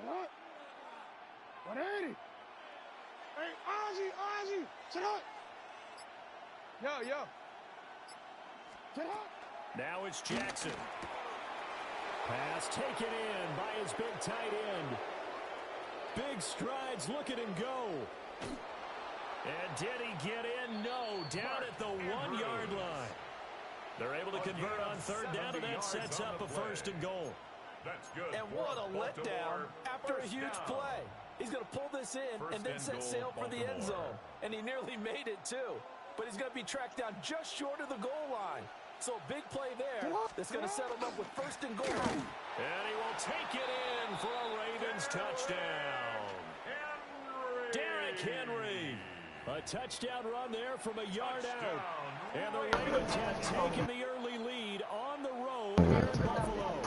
up. 180. Hey, Ozzy, sit up. Yo. Sit up. Now it's Jackson. Pass taken in by his big tight end. Big strides, look at him go. And did he get in? No, down at the 1-yard line. They're able to convert on third down, and that sets up a first and goal. That's good. And what a letdown after a huge play. He's going to pull this in and then set sail for the end zone. And he nearly made it, too. But he's going to be tracked down just short of the goal line. So big play there that's going to set him up with first and goal. And he will take it in for a Ravens touchdown. Derrick Henry. A touchdown run there from a yard out. And the Ravens have taken the early lead on the road here in Buffalo.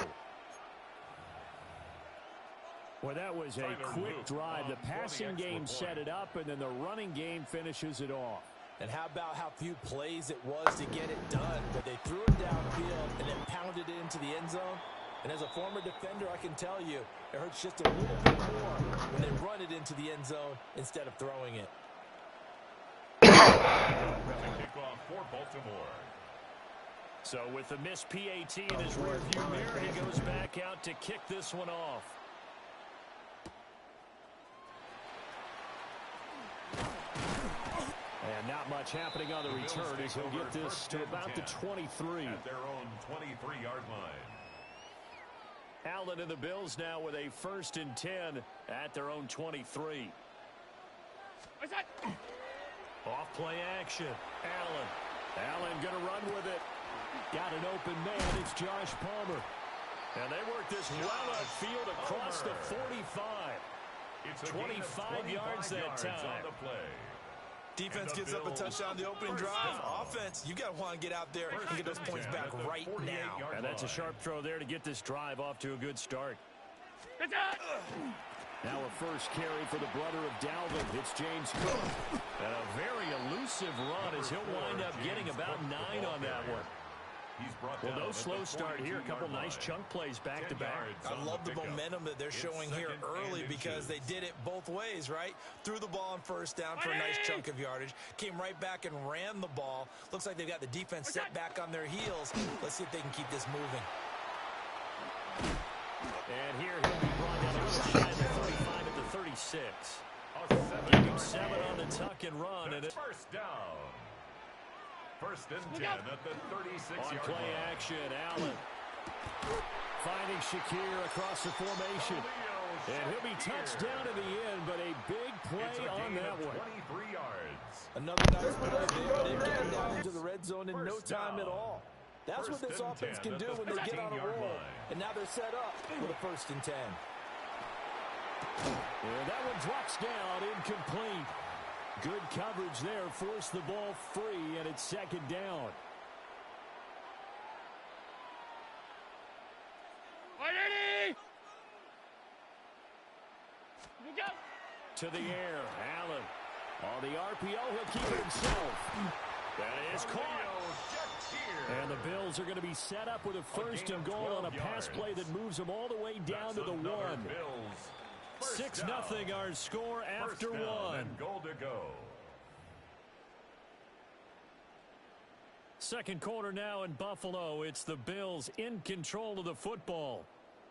Well, that was a quick drive. The passing game set it up, and then the running game finishes it off. And how about how few plays it was to get it done, but they threw it downfield and then pounded it into the end zone. And as a former defender, I can tell you, it hurts just a little bit more when they run it into the end zone instead of throwing it. Kickoff for Baltimore. So with the missed PAT in his rearview mirror, he goes back out to kick this one off. And not much happening on the return as he'll get this to about the 23. At their own 23-yard line. Allen and the Bills now with a 1st and 10 at their own 23. Off play action. Allen going to run with it. Got an open man. It's Josh Palmer. And they work this well upfield across the 45. It's 25 yards that time. On the play. Defense gives up a touchdown the opening drive. Offense, you got to want to get out there and get those points back right now. And that's a sharp throw there to get this drive off to a good start. Now a first carry for the brother of Dalvin. It's James Cook. And a very elusive run as he'll wind up getting about 9 on that one. Well, no slow start here. A couple nice chunk plays back-to-back. I love the momentum that they're showing here early because they did it both ways, right? Threw the ball on first down for a nice chunk of yardage. Came right back and ran the ball. Looks like they've got the defense set back on their heels. Let's see if they can keep this moving. And here he'll be brought down to the 35 at the 36. Give him 7 on the tuck and run. And first down. 1st and 10 at the 36-yard line. On play action, Allen finding Shakir across the formation. And he'll be touched down in the end, but a big play on that one. 23 yards. Another nice play there. They've gotten down into the red zone in no time at all. That's what this offense can do when they get on a roll. And now they're set up with a 1st and 10. And that one drops down, incomplete. Good coverage there, forced the ball free, and it's 2nd down. To the air, Allen. On the RPO, he'll keep it himself. That is caught. And the Bills are going to be set up with a 1st and goal on a pass play that moves them all the way down to the 1. 6-0 our score after 1. Goal to go. Second quarter now in Buffalo. It's the Bills in control of the football.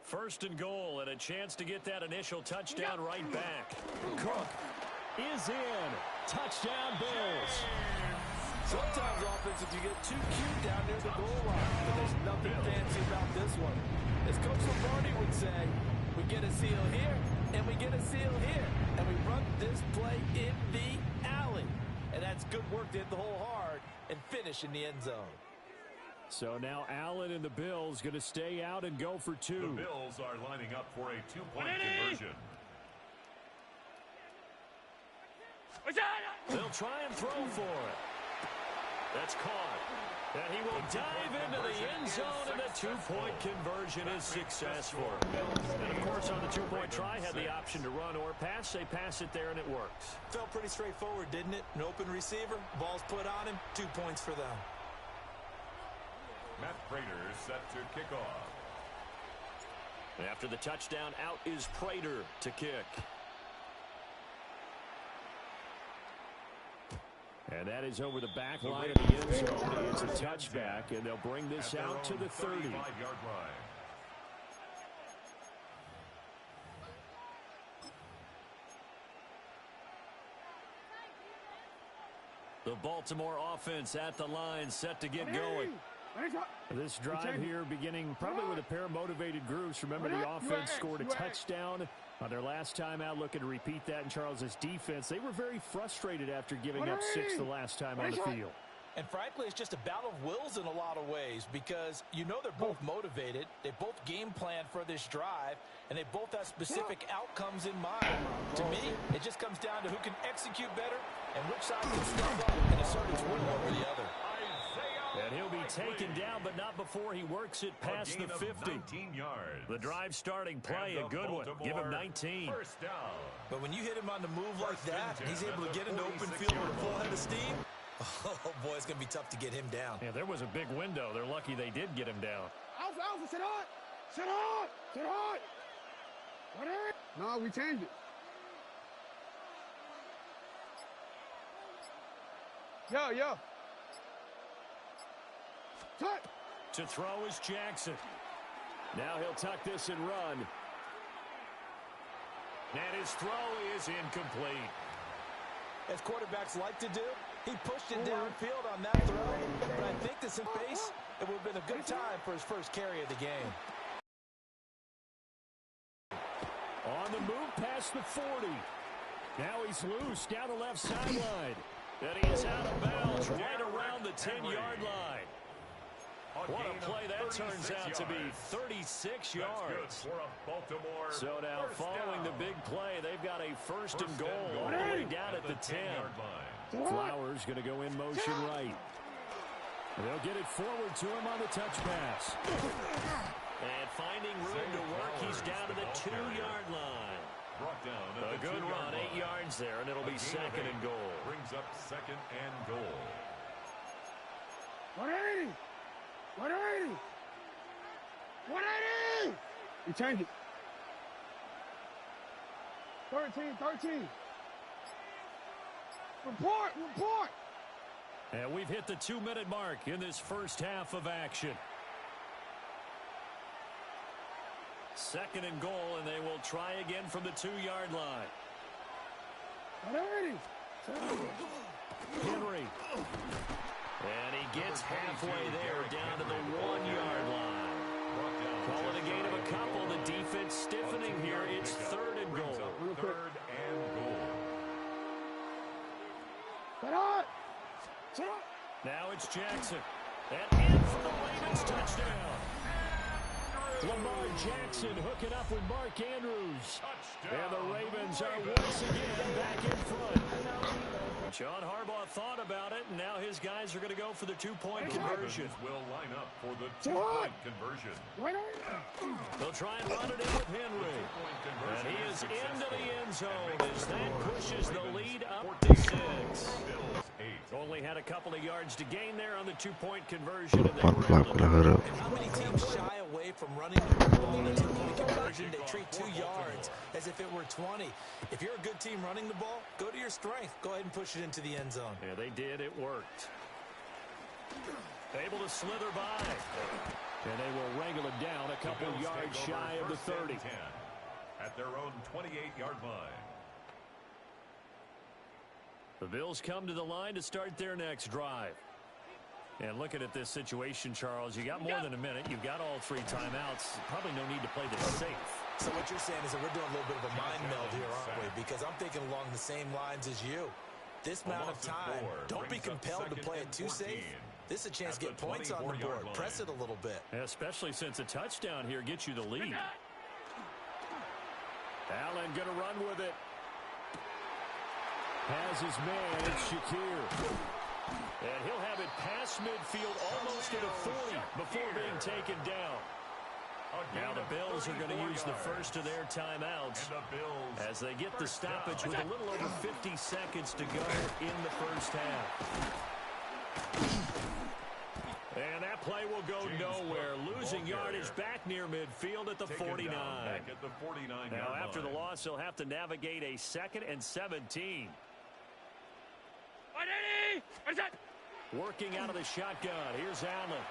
1st and goal and a chance to get that initial touchdown right back. Cook is in. Touchdown Bills. Sometimes offense, if you get too cute down near the goal line, but there's nothing fancy about this one. As Coach Lombardi would say, we get a seal here, and we get a seal here, and we run this play in the alley. And that's good work to hit the hole hard and finish in the end zone. So now Allen and the Bills going to stay out and go for 2. The Bills are lining up for a 2-point conversion. They'll try and throw for it. That's caught. And he will dive into the end zone, and the 2-point conversion is successful. And, of course, on the 2-point try, had the option to run or pass. They pass it there, and it works. Felt pretty straightforward, didn't it? An open receiver, ball's put on him, 2 points for them. Matt Prater set to kick off. After the touchdown, out is Prater to kick. And that is over the back line of the end zone. It's a touchback, and they'll bring this out to the 30. 35-yard line. The Baltimore offense at the line, set to get going. This drive here beginning probably with a pair of motivated groups. Remember, the offense scored a touchdown on their last time out, looking to repeat that in Charles's defense. They were very frustrated after giving up 6 the last time on the field. And frankly, it's just a battle of wills in a lot of ways because you know they're both motivated. They both game plan for this drive, and they both have specific outcomes in mind. To me, it just comes down to who can execute better and which side can step up and assert its will over the other. And he'll be taken down, but not before he works it past the 50. 19 yards. The drive starting play, a good one. Give him 19. First down. But when you hit him on the move like that, and he's able to get into open field with a full head of steam, oh, boy, it's going to be tough to get him down. Yeah, there was a big window. They're lucky they did get him down. Alpha, sit on! Sit on! Sit on! Whatever. No, we changed it. Yo. Touch. To throw is Jackson. Now he'll tuck this and run. And his throw is incomplete. As quarterbacks like to do, he pushed it downfield on that throw. But I think this in base, it would have been a good time for his first carry of the game. On the move past the 40. Now he's loose down the left sideline. And he is out of bounds right around the 10-yard line. What a play that turns out to be, 36 yards. So now following the big play, they've got a first and goal all the way down at the 10. Flowers going to go in motion right. They'll get it forward to him on the touch pass. And finding room to work, he's down to the 2-yard line. A good run, 8 yards there, and it'll be second and goal. Brings up second and goal. 180! 180! 180! You change it. 13. Report! And we've hit the 2-minute mark in this first half of action. Second and goal, and they will try again from the 2-yard line. 180! Henry. And he gets halfway there, down to the 1-yard line. Call it a gain of a couple. The defense stiffening here. It's third and goal. Third and goal. Sit on! Now it's Jackson. And in for the Ravens touchdown. Lamar Jackson hooking up with Mark Andrews. And the Ravens are once again back in front. John Harbaugh thought about it, and now his guys are going to go for the 2-point conversion. Will line up for the 2-point conversion. They'll try and run it in with Henry. And he is into the end zone as that pushes the lead up to 6. Only had a couple of yards to gain there on the 2-point conversion. And how many teams shy away from running the ball in the 2-point conversion? They treat 2 yards as if it were 20. If you're a good team running the ball, go to your strength. Go ahead and push it into the end zone. Yeah, they did. It worked. Able to slither by. And they will wrangle it down a couple yards shy of the 30. At their own 28-yard line. The Bills come to the line to start their next drive. And looking at this situation, Charles, you got more than a minute. You've got all 3 timeouts. Probably no need to play this safe. So what you're saying is that we're doing a little bit of a mind meld here, aren't we? Because I'm thinking along the same lines as you. This amount of time, don't be compelled to play it too safe. This is a chance to get points on the board. Press it a little bit. Especially since a touchdown here gets you the lead. Allen going to run with it. Has his man, it's Shakir. And he'll have it past midfield almost at a 40 before being taken down. Now the Bills are going to use the first of their timeouts as they get the stoppage with a little over 50 seconds to go in the first half. And that play will go nowhere. Losing yardage back near midfield at the 49. Back at the 49 now, after the loss, he'll have to navigate a 2nd and 17. Working out of the shotgun. Here's Allen.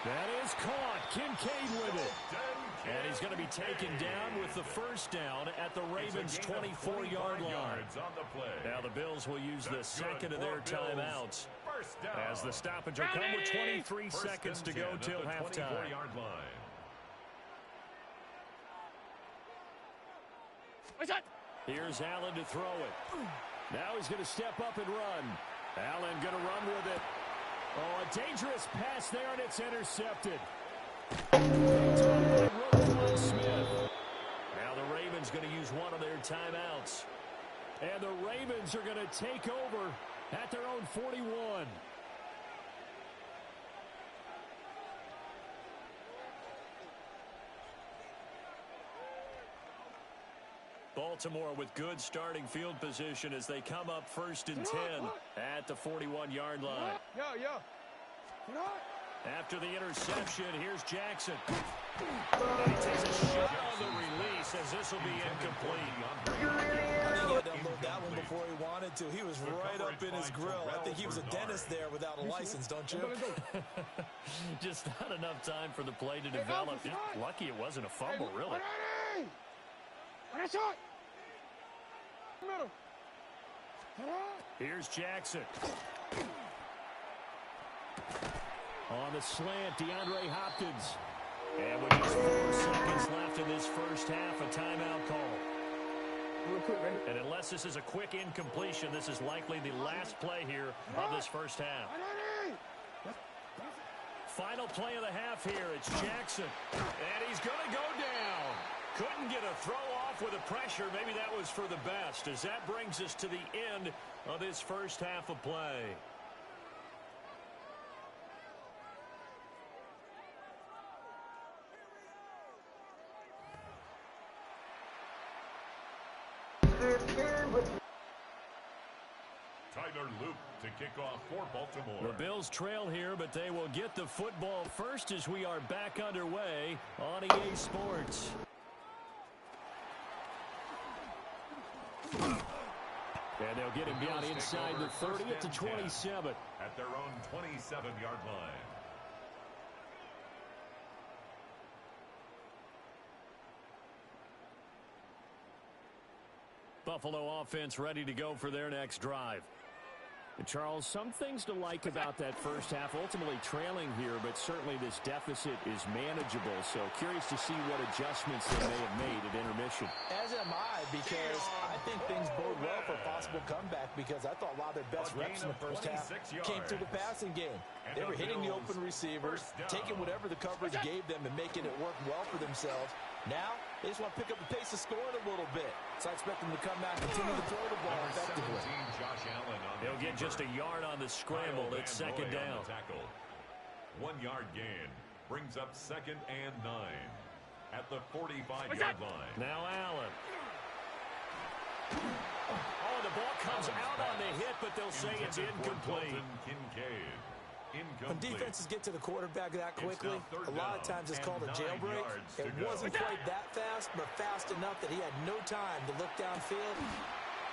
That is caught. Kincaid with it. And he's going to be taken down with the first down at the Ravens' 24-yard line. Now the Bills will use the second of their timeouts as the stoppage will come with 23 seconds to go till halftime. Here's Allen to throw it. Now he's going to step up and run. Allen going to run with it. Oh, a dangerous pass there, and it's intercepted. Smith. Now the Ravens going to use one of their timeouts. And the Ravens are going to take over at their own 41. Baltimore with good starting field position as they come up 1st and 10 at the 41-yard line. After the interception, here's Jackson. And he takes a shot on the release as this will be incomplete. I think he had to unload that one before he wanted to. He was right up in his grill. I think he was a dentist there without a license, don't you? Just not enough time for the play to develop. Just lucky it wasn't a fumble, really. Here's Jackson. On the slant, DeAndre Hopkins. And with just 4 seconds left in this first half, a timeout call. And unless this is a quick incompletion, this is likely the last play here of this first half. Final play of the half here. It's Jackson. And he's going to go down. Couldn't get a throw off with the pressure. Maybe that was for the best, as that brings us to the end of this first half of play. Tyler Luke to kick off for Baltimore. The Bills trail here, but they will get the football first as we are back underway on EA Sports. And they'll get him down inside the 30 at the 27. At their own 27-yard line. Buffalo offense ready to go for their next drive. And Charles, some things to like about that first half. Ultimately trailing here, but certainly this deficit is manageable. So curious to see what adjustments they may have made at intermission. As am I, because I think things bode well for a possible comeback, because I thought a lot of their best reps in the first half came through the passing game. They were hitting the open receivers, taking whatever the coverage gave them and making it work well for themselves. Now, they just want to pick up the pace of scoring a little bit. So I expect them to come back and continue to throw the ball effectively. They'll get just a yard on the scramble. It's second down. 1 yard gain brings up 2nd and 9 at the 45-yard line. Now Allen. Oh, the ball comes out on the hit, but they'll say it's incomplete. When defenses get to the quarterback that quickly, a lot of times it's called a jailbreak. It wasn't quite that fast, but fast enough that he had no time to look downfield.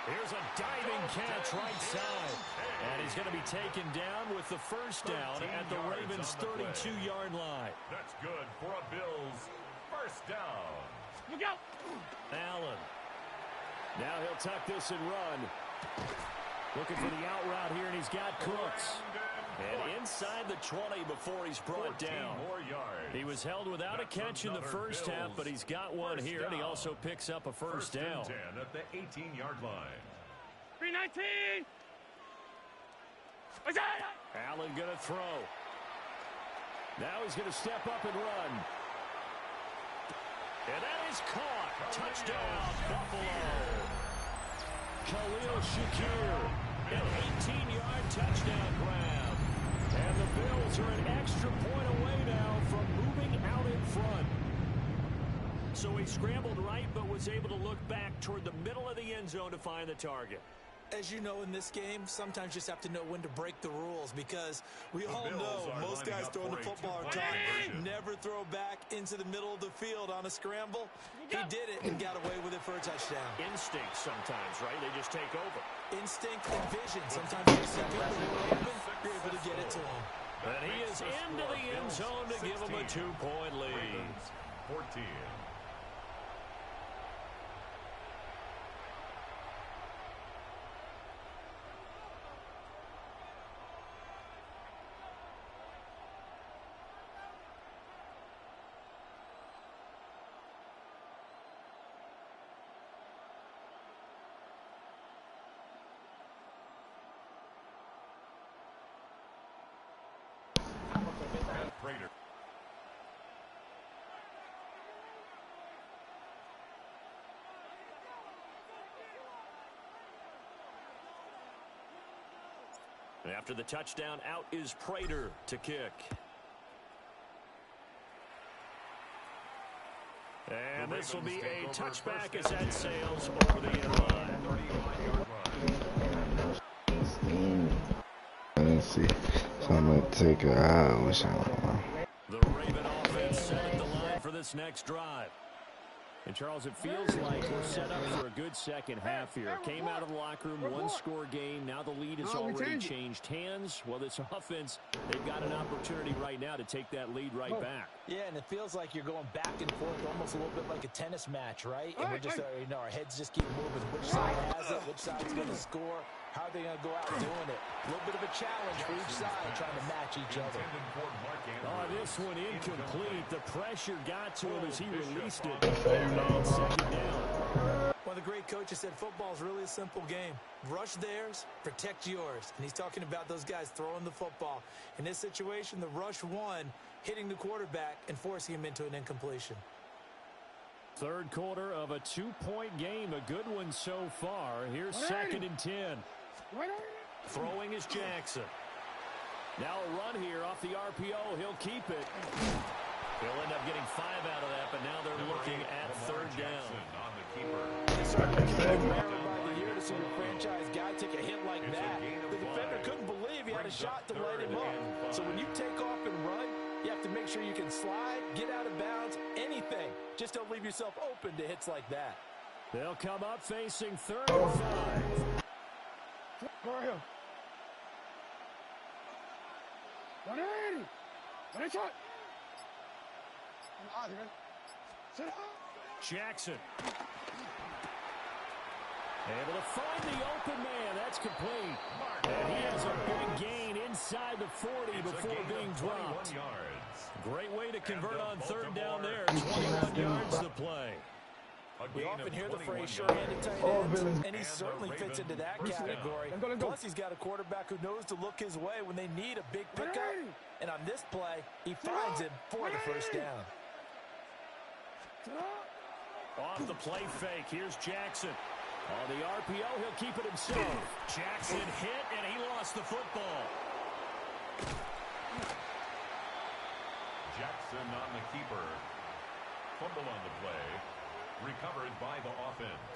Here's a diving catch right side. And he's going to be taken down with the first down at the Ravens' 32-yard line. That's good for a Bills first down. Look out! Allen. Now he'll tuck this and run. Looking for the out route here, and he's got Cooks. And inside the 20 before he's brought down. He was held without a catch in the first half, but he's got one here, and he also picks up a first down. 10 at the 18-yard line. 319. Allen going to throw. Now he's going to step up and run. And that is caught. Touchdown, Buffalo. Khalil Shakir, an 18-yard touchdown grab. And the Bills are an extra point away now from moving out in front. So he scrambled right, but was able to look back toward the middle of the end zone to find the target. As you know, in this game, sometimes you just have to know when to break the rules, because we all know most guys throwing the football are taught never throw back into the middle of the field on a scramble. He did it and got away with it for a touchdown. Instinct sometimes, right? They just take over. Instinct and vision. Sometimes you see people who are open, you're able to get it to them. And he is into the end zone to give him a 2-point lead. 14. Prater. After the touchdown, out is Prater to kick. And this will be a touchback as that sails over the end line. Let's see. So I'm going to take a eye. Which I don't know. The Raven offense setting the line for this next drive. And, Charles, it feels like we're set up for a good second half here. Came out of the locker room, one-score game. Now the lead has already changed hands. Well, this offense, they've got an opportunity right now to take that lead right back. Yeah, and it feels like you're going back and forth, almost a little bit like a tennis match, right? And we're just, our heads just keep moving. Which side has it? Which side's going to score? How are they going to go out doing it? A little bit of a challenge for each side, trying to match each other. Oh, this one incomplete. The pressure got to him as he released it. And second down. One of the great coaches said football is really a simple game. Rush theirs, protect yours. And he's talking about those guys throwing the football. In this situation, the rush won, hitting the quarterback and forcing him into an incompletion. Third quarter of a 2-point game. A good one so far. Here's 2nd and 10. Throwing is Jackson. Now a run here off the RPO. He'll keep it. He'll end up getting 5 out of that, but now they're looking at 3rd down. It's certainly rare by the year to see your franchise guy take a hit like that. The defender couldn't believe he had a shot to light him up. So when you take off and run, you have to make sure you can slide, get out of bounds, anything. Just don't leave yourself open to hits like that. They'll come up facing 3rd and 5. Jackson. Able to find the open man. That's complete. And he has a big gain inside the 40 before being dropped. Great way to convert on 3rd down there. 21 yards to play. We often hear the phrase sure-handed tight ends, and he certainly fits into that category. Plus, he's got a quarterback who knows to look his way when they need a big pickup. And on this play, he finds him for the 1st down. Off the play fake, here's Jackson. On the RPO, he'll keep it himself. Jackson hit, and he lost the football. Jackson on the keeper. Fumble on the play. Recovered by the offense.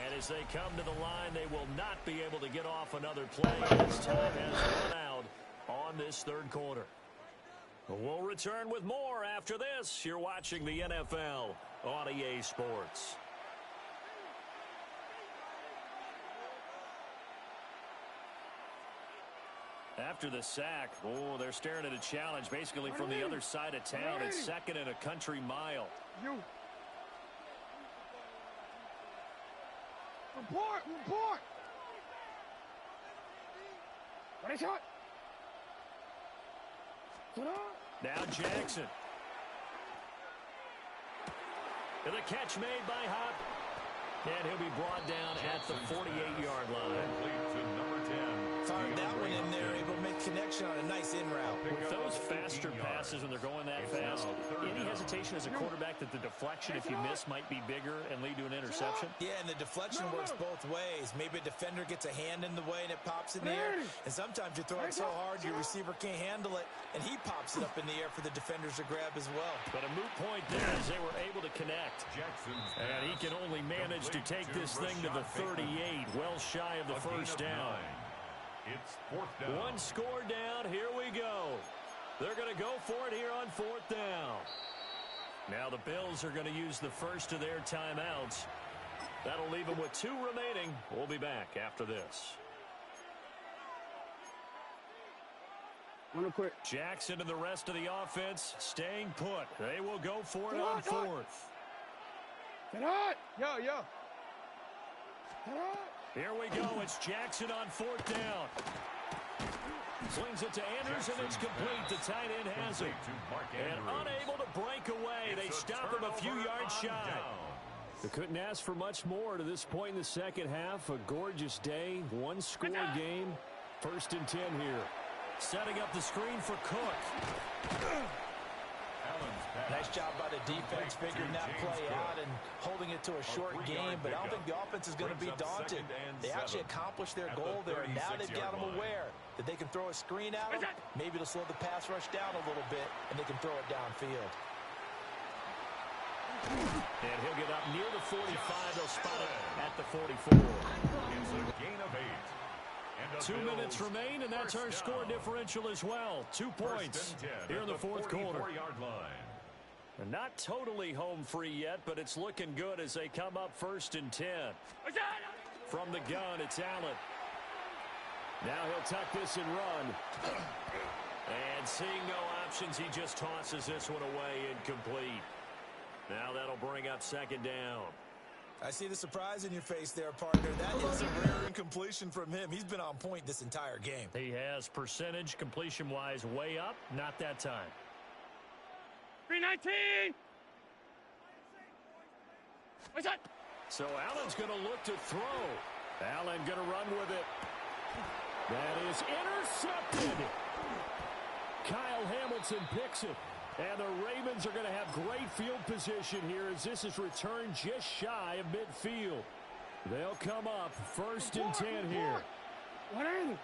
And as they come to the line, they will not be able to get off another play. As time has run out on this 3rd quarter. We'll return with more after this. You're watching the NFL on EA Sports. After the sack, they're staring at a challenge basically from the other side of town. It's 2nd and a country mile. Report! Ready, shot! Now Jackson. And the catch made by Hop. And he'll be brought down at the 48-yard line. Complete to number 10. Fired that one in there, able to make connection on a nice in route. With those faster passes when they're going that fast, any hesitation as a quarterback that the deflection, if you miss, might be bigger and lead to an interception? Yeah, and the deflection works both ways. Maybe a defender gets a hand in the way and it pops in the air. And sometimes you throw it so hard your receiver can't handle it, and he pops it up in the air for the defenders to grab as well. But a moot point there as they were able to connect. And he can only manage to take this thing to the 38, well shy of the first down. It's fourth down. One score down. Here we go. They're going to go for it here on fourth down. Now the Bills are going to use the first of their timeouts. That'll leave them with 2 remaining. We'll be back after this. Quick. Jackson and the rest of the offense staying put. They will go for it on fourth. Get out! Yo. Get out! Here we go. It's Jackson on fourth down. Slings it to Anderson. It's complete. The tight end has it. And unable to break away. They stop him a few yards shy. They couldn't ask for much more to this point in the second half. A gorgeous day. One-score game. 1st and 10 here. Setting up the screen for Cook. Nice job by the defense figuring that play out and holding it to a short game, but I don't think the offense is going to be daunted. They actually accomplished their goal there, and now they've got them aware that they can throw a screen at them. Maybe it'll slow the pass rush down a little bit, and they can throw it downfield. And he'll get up near the 45. They'll spot it at the 44. It's a gain of 8. 2 minutes remain, and that's our score differential as well. 2 points here in the fourth quarter. And not totally home free yet, but it's looking good as they come up 1st and 10. From the gun, it's Allen. Now he'll tuck this and run. And seeing no options, he just tosses this one away incomplete. Now that'll bring up 2nd down. I see the surprise in your face there, partner. That is a rare incompletion from him. He's been on point this entire game. He has percentage completion-wise way up. Not that time. 319! What's that? So Allen's going to look to throw. Allen going to run with it. That is intercepted. Kyle Hamilton picks it. And the Ravens are going to have great field position here as this is returned just shy of midfield. They'll come up 1st and 10 here. What are they?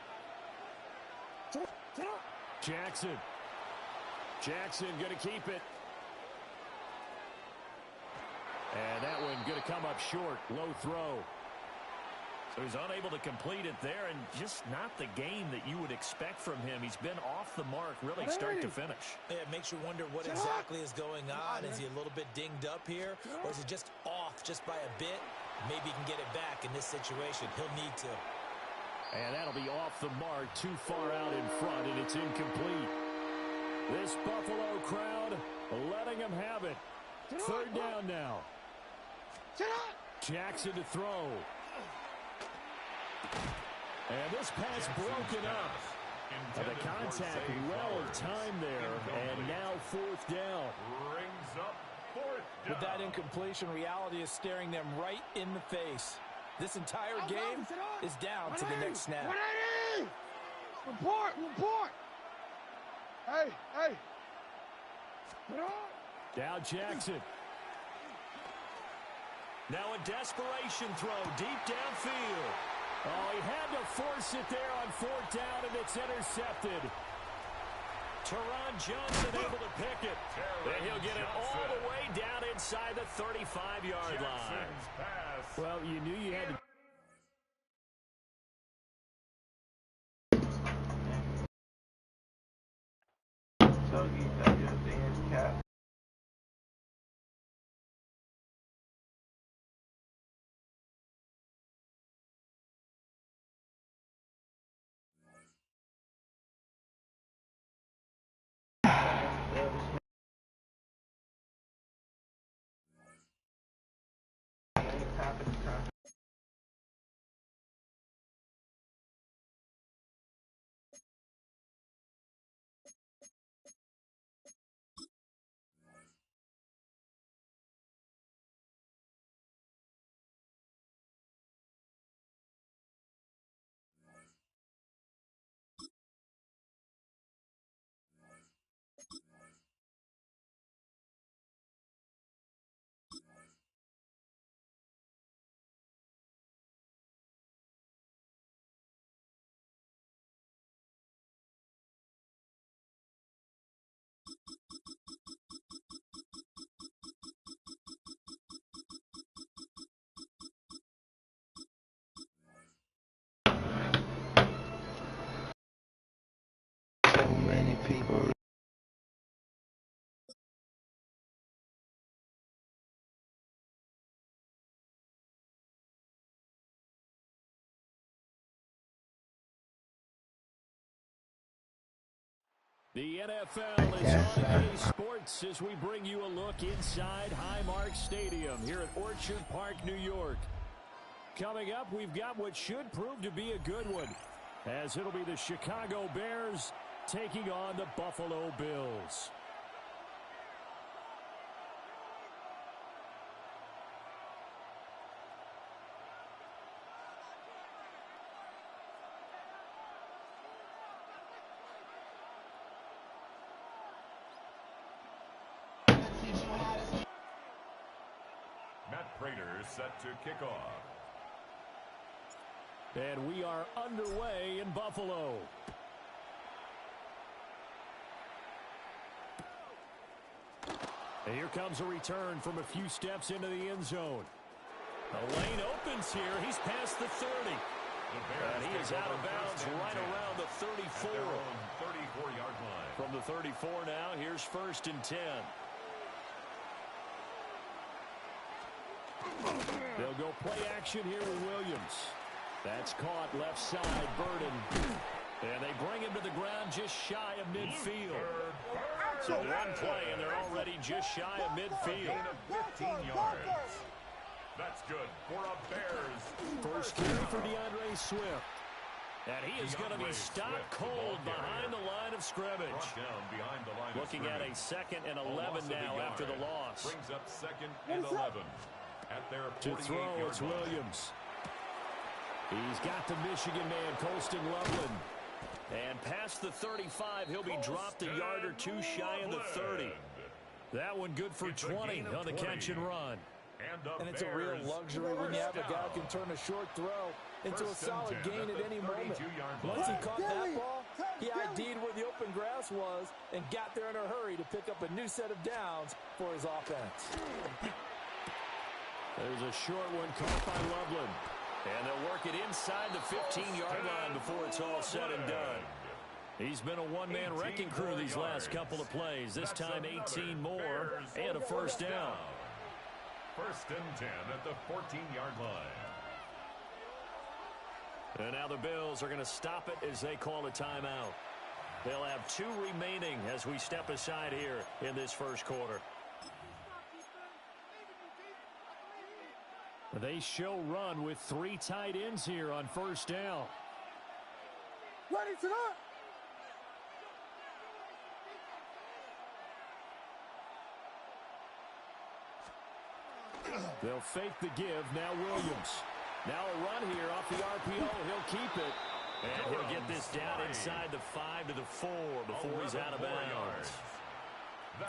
Jackson. Jackson going to keep it. And that one going to come up short. Low throw. So he's unable to complete it there, and just not the game that you would expect from him. He's been off the mark really start to finish. Yeah, it makes you wonder what exactly is going on. Is he a little bit dinged up here, or is he just off just by a bit? Maybe he can get it back in this situation. He'll need to. And that'll be off the mark, too far out in front, and it's incomplete. This Buffalo crowd letting them have it. 3rd down now. Jackson to throw. And this pass broken up. The contact well of time there, and now 4th down. Brings up 4th down. With that incompletion, reality is staring them right in the face. This entire game is down to the next snap. Report! Hey! Now Jackson. Now a desperation throw deep downfield. Oh, he had to force it there on 4th down, and it's intercepted. Teron Johnson able to pick it. And he'll get it all the way down inside the 35-yard line. Well, you knew you had to. The NFL is on EA Sports as we bring you a look inside Highmark Stadium here at Orchard Park, New York. Coming up, we've got what should prove to be a good one, as it'll be the Chicago Bears taking on the Buffalo Bills. Matt Prater set to kick off. And we are underway in Buffalo. And here comes a return from a few steps into the end zone. The lane opens here. He's past the 30. And he is out of bounds right around the 34. 34-yard line. From the 34 now, here's 1st and 10. They'll go play action here with Williams. That's caught left side, Burden. And they bring him to the ground just shy of midfield. So one play, and they're already just shy of midfield. Gain of 15 yards. That's good for a Bears. First carry for DeAndre Swift. And he is going to be stopped cold behind the line of scrimmage. Looking at a 2nd and 11 now after the loss. Brings up 2nd and 11. At their to throw, it's Williams. He's got the Michigan man, Colston Loveland. And past the 35, he'll be dropped a yard or two shy of the 30. That one good for 20 on the catch and run. And it's a real luxury when you have a guy who can turn a short throw into a solid gain at any moment. Once he caught that ball, he ID'd where the open grass was and got there in a hurry to pick up a new set of downs for his offense. There's a short one caught by Loveland. And they'll work it inside the 15-yard line before it's all said and done. He's been a one-man wrecking crew these last couple of plays. This time 18 more and a first down. 1st and 10 at the 14-yard line. And now the Bills are going to stop it as they call a timeout. They'll have 2 remaining as we step aside here in this first quarter. They show run with 3 tight ends here on first down. Ready to go. They'll fake the give. Now Williams. Now a run here off the RPO. He'll keep it. And he'll get this down inside the 5 to the 4 before he's out of bounds.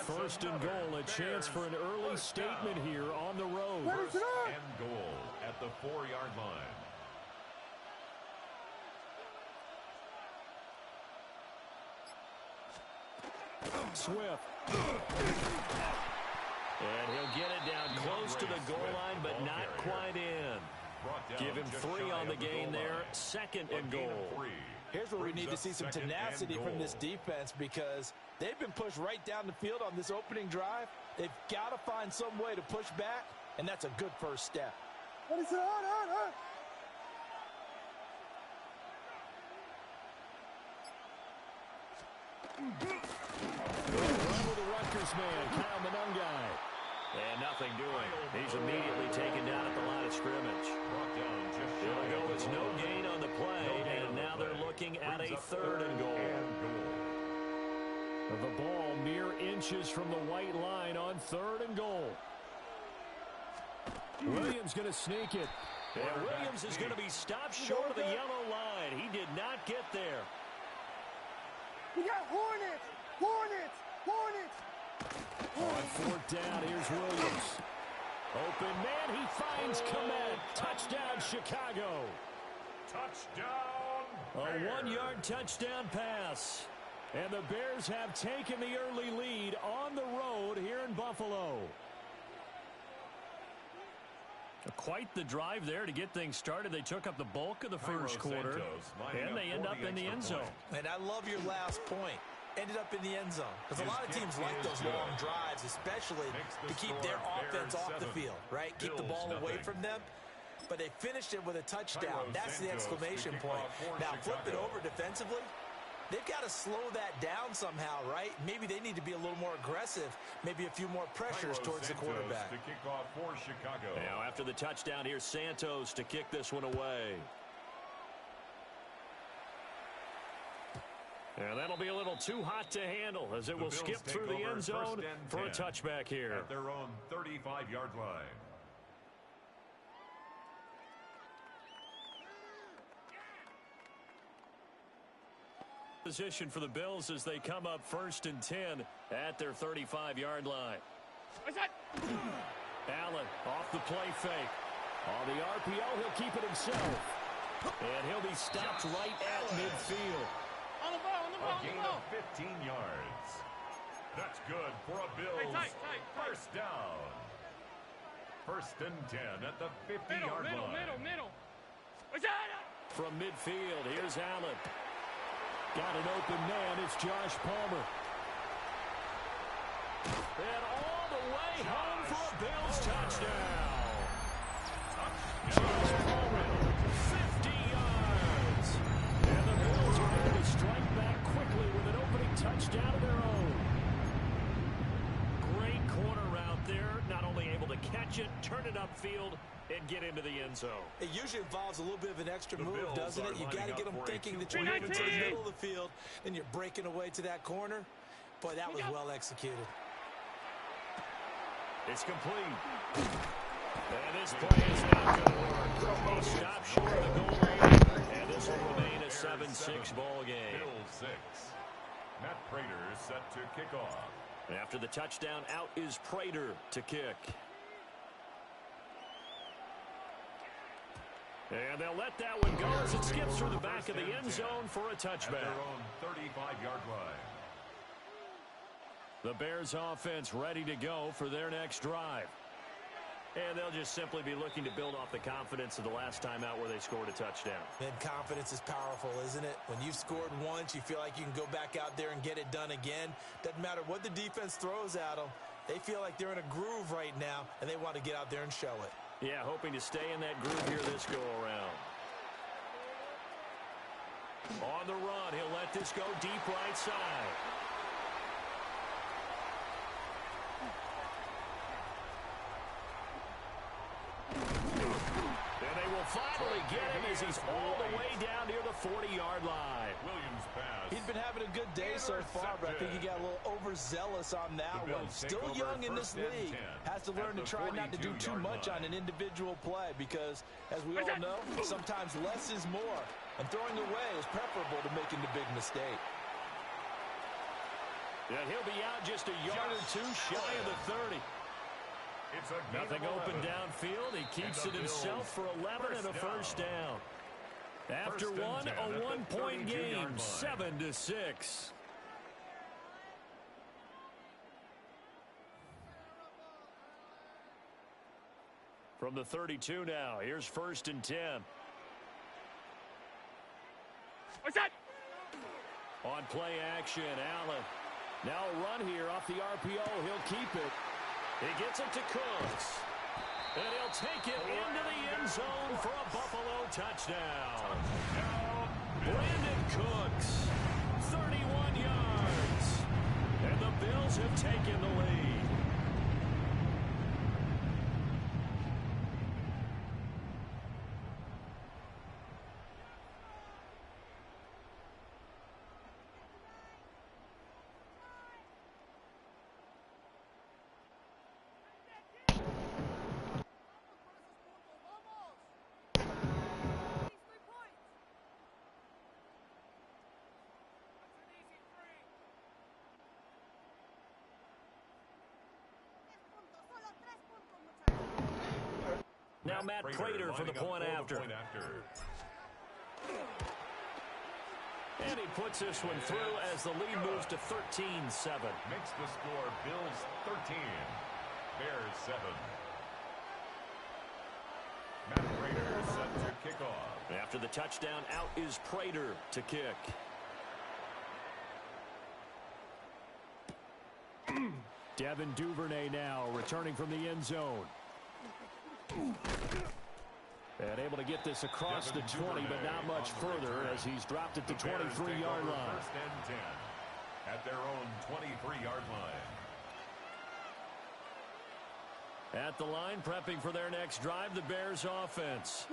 1st and goal, a chance for an early statement here on the road. 1st and goal at the 4-yard line. Swift. And he'll get it down close to the goal line, but not quite in. Give him 3 on the gain there. 2nd and goal. Here's where we need to see some tenacity from this defense, because they've been pushed right down the field on this opening drive. They've got to find some way to push back, and that's a good first step. What is it? Run with the Rutgers man, Kyle Monungai. And nothing doing. He's immediately taken down at the line of scrimmage. It'll go as no gain on the play, and now they're looking at a 3rd and goal. The ball mere inches from the white line on 3rd and goal. Williams going to sneak it. And Williams is going to be stopped short of the yellow line. He did not get there. We got Hornets! On 4th down, here's Williams. Open man, he finds Komet. Touchdown, Chicago. Touchdown, A 1-yard touchdown pass. And the Bears have taken the early lead on the road here in Buffalo. Quite the drive there to get things started. They took up the bulk of the first quarter, and they end up in the end zone. And I love your last point. Ended up in the end zone. Because a lot of teams like those long drives, especially to keep their offense off the field, right? Keep the ball away from them. But they finished it with a touchdown. That's the exclamation point. Now flip it over defensively. they've got to slow that down somehow, right? Maybe they need to be a little more aggressive, maybe a few more pressures towards the quarterback. To kick off for Chicago. Now after the touchdown, here's Santos to kick this one away. And that'll be a little too hot to handle as it will skip through the end zone for a touchback here. At their own 35-yard line. Position for the Bills as they come up 1st and 10 at their 35-yard line. Allen off the play fake. On the RPO, he'll keep it himself. And he'll be stopped right at midfield. A gain of 15 yards. That's good for a Bills first down. 1st and 10 at the 50-yard line. Middle. From midfield, here's Allen. Got an open man, it's Josh Palmer. And all the way home for a Bills touchdown. Josh Palmer, 50 yards. And the Bills are able to strike back quickly with an opening touchdown of their own. Great corner route there. Not only able to catch it, turn it upfield, and get into the end zone. It usually involves a little bit of an extra move, doesn't it? You got to get them thinking that you're moving to the middle of the field and you're breaking away to that corner. Boy, that was well executed. It's complete. And this play is not going to work. He stopped short of the goal line, and this will remain a 7-6 ball game. Bills 6. Matt Prater set to kick off. After the touchdown, out is Prater to kick. And they'll let that one go as it skips through the back of the end zone for a touchback. At their own 35-yard line. The Bears offense ready to go for their next drive. And they'll just simply be looking to build off the confidence of the last time out where they scored a touchdown. And confidence is powerful, isn't it? When you've scored once, you feel like you can go back out there and get it done again. Doesn't matter what the defense throws at them. They feel like they're in a groove right now, and they want to get out there and show it. Yeah, hoping to stay in that groove here this go-around. On the run, he'll let this go deep right side. And they will finally get him as he's all the way down near the 40-yard line. Williams pass. He's been having a good day so far, but I think he got a little overzealous on that one. Still young in this league. Has to learn to try not to do too much on an individual play because, as we all know, sometimes less is more. And throwing away is preferable to making the big mistake. Yeah, he'll be out just a yard or two shy of the 30. It's a Nothing open downfield. He keeps it himself for 11 and a first down. After one, a one-point game, 7-6. From the 32 now, here's 1st and 10. What's that? On play action, Allen. Now a run here off the RPO. He'll keep it. He gets it to Cooks. And he'll take it into the end zone for a Buffalo touchdown. Brandon Cooks, 31 yards. And the Bills have taken the lead. Now Matt Prater for the point after. And he puts this one through as the lead moves to 13-7. Makes the score Bills 13, Bears 7. Matt Prater set to kick off. After the touchdown, out is Prater to kick. Devin Duvernay now returning from the end zone. And able to get this across the 20, but not much further as he's dropped it to 23-yard line. First and 10 at their own 23-yard line. At the line, prepping for their next drive, the Bears offense.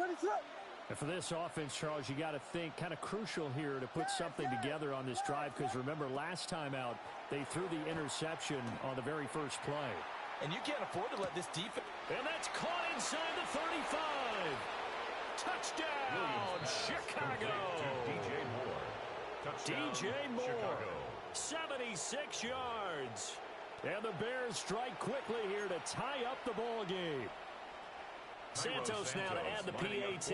And for this offense, Charles, you got to think kind of crucial here to put something together on this drive, because remember last time out, they threw the interception on the very first play. And you can't afford to let this defense. And that's caught inside the 35. Touchdown, Chicago. DJ Moore, 76 yards. And the Bears strike quickly here to tie up the ball game. Santos now to add the PAT.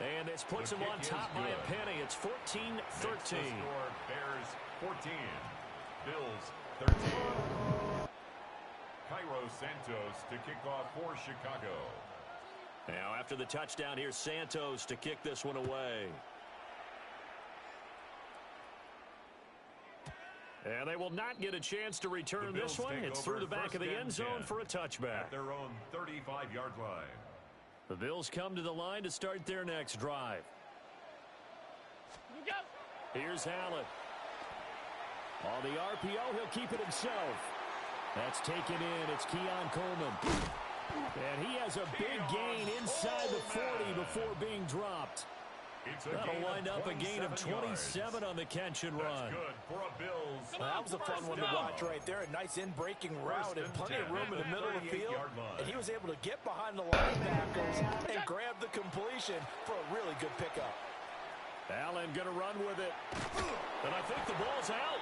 And this puts him on top by a penny. It's 14-13. Bears 14, Bills 13. Cairo Santos to kick off for Chicago. Now after the touchdown, here's Santos to kick this one away. And they will not get a chance to return this one. It's through the back of the end zone for a touchback. At their own 35-yard line. The Bills come to the line to start their next drive. Here's Allen. On the RPO, he'll keep it himself. That's taken in. It's Keon Coleman. And he has a big gain inside the 40 before being dropped. That'll wind up a gain of 27 on the catch and run. Good for a Bills. That was a fun one to watch right there. A nice in-breaking route and plenty of room in the middle of the field. And he was able to get behind the linebackers and grab the completion for a really good pickup. Allen going to run with it. And I think the ball's out.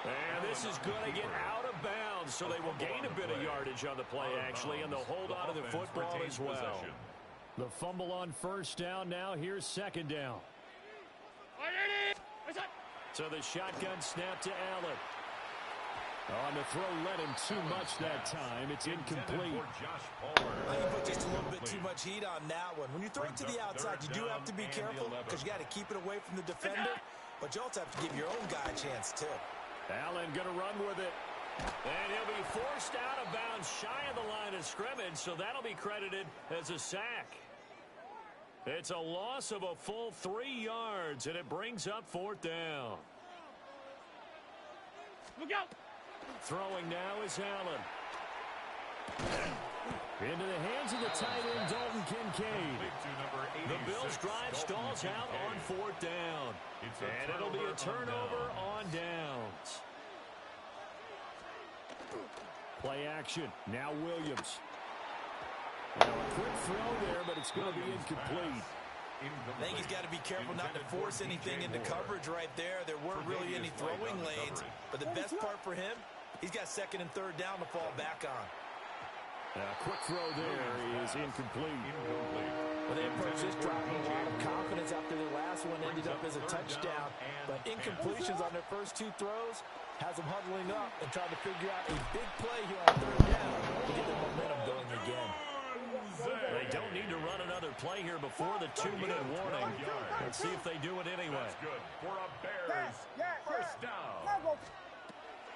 And this is going to get out of bounds, so they will gain a bit of yardage on the play, actually, and they'll hold on to the football as well. The fumble on first down. Now here's second down. So the shotgun snap to Allen. On the throw, let him too much that time. It's incomplete. I think put just a little bit too much heat on that one. When you throw it to the outside, you do have to be careful because you got to keep it away from the defender, but you also have to give your own guy a chance too. Allen going to run with it. And he'll be forced out of bounds shy of the line of scrimmage, so that'll be credited as a sack. It's a loss of a full 3 yards, and it brings up fourth down. Look out. Throwing now is Allen. Into the hands of the tight end, Dalton Kincaid. The Bills' drive stalls out on fourth down. And it'll be a turnover on downs. Play action. Now Williams. Now a quick throw there, but it's going to be incomplete. I think he's got to be careful not to force anything into coverage right there. There weren't really any throwing lanes. But the best part for him, he's got second and third down to fall back on. A quick throw there is incomplete. Well, they approached this drive with a lot of confidence after their last one ended up as a touchdown. But incompletions on their first two throws has them huddling up and trying to figure out a big play here on third down to get their momentum going again. They don't need to run another play here before the 2-minute warning. Let's see if they do it anyway. That's good for a Bears first down.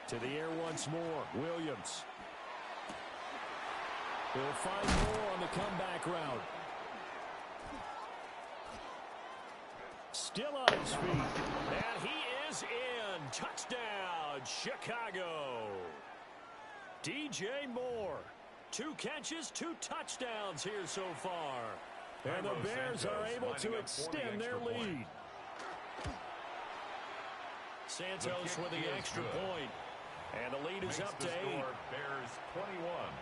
To the air once more. Williams. He'll find more on the comeback route. Still on his feet. And he is in. Touchdown, Chicago. DJ Moore. 2 catches, 2 touchdowns here so far. And the Bears are able to extend their lead. Santos with the extra point. And the lead is up to 8. Bears 21,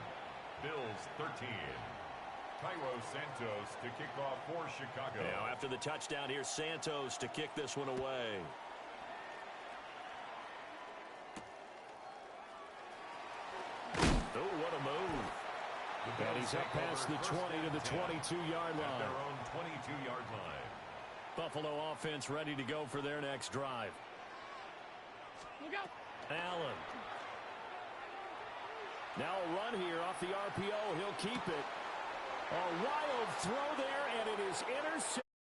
Bills 13. Cairo Santos to kick off for Chicago. Now after the touchdown, here's Santos to kick this one away. Oh, what a move. And he's up past the 20 to the 22-yard line. At their own 22-yard line. Buffalo offense ready to go for their next drive. Look out. Allen. Now a run here off the RPO. He'll keep it. A wild throw there, and it is intercepted.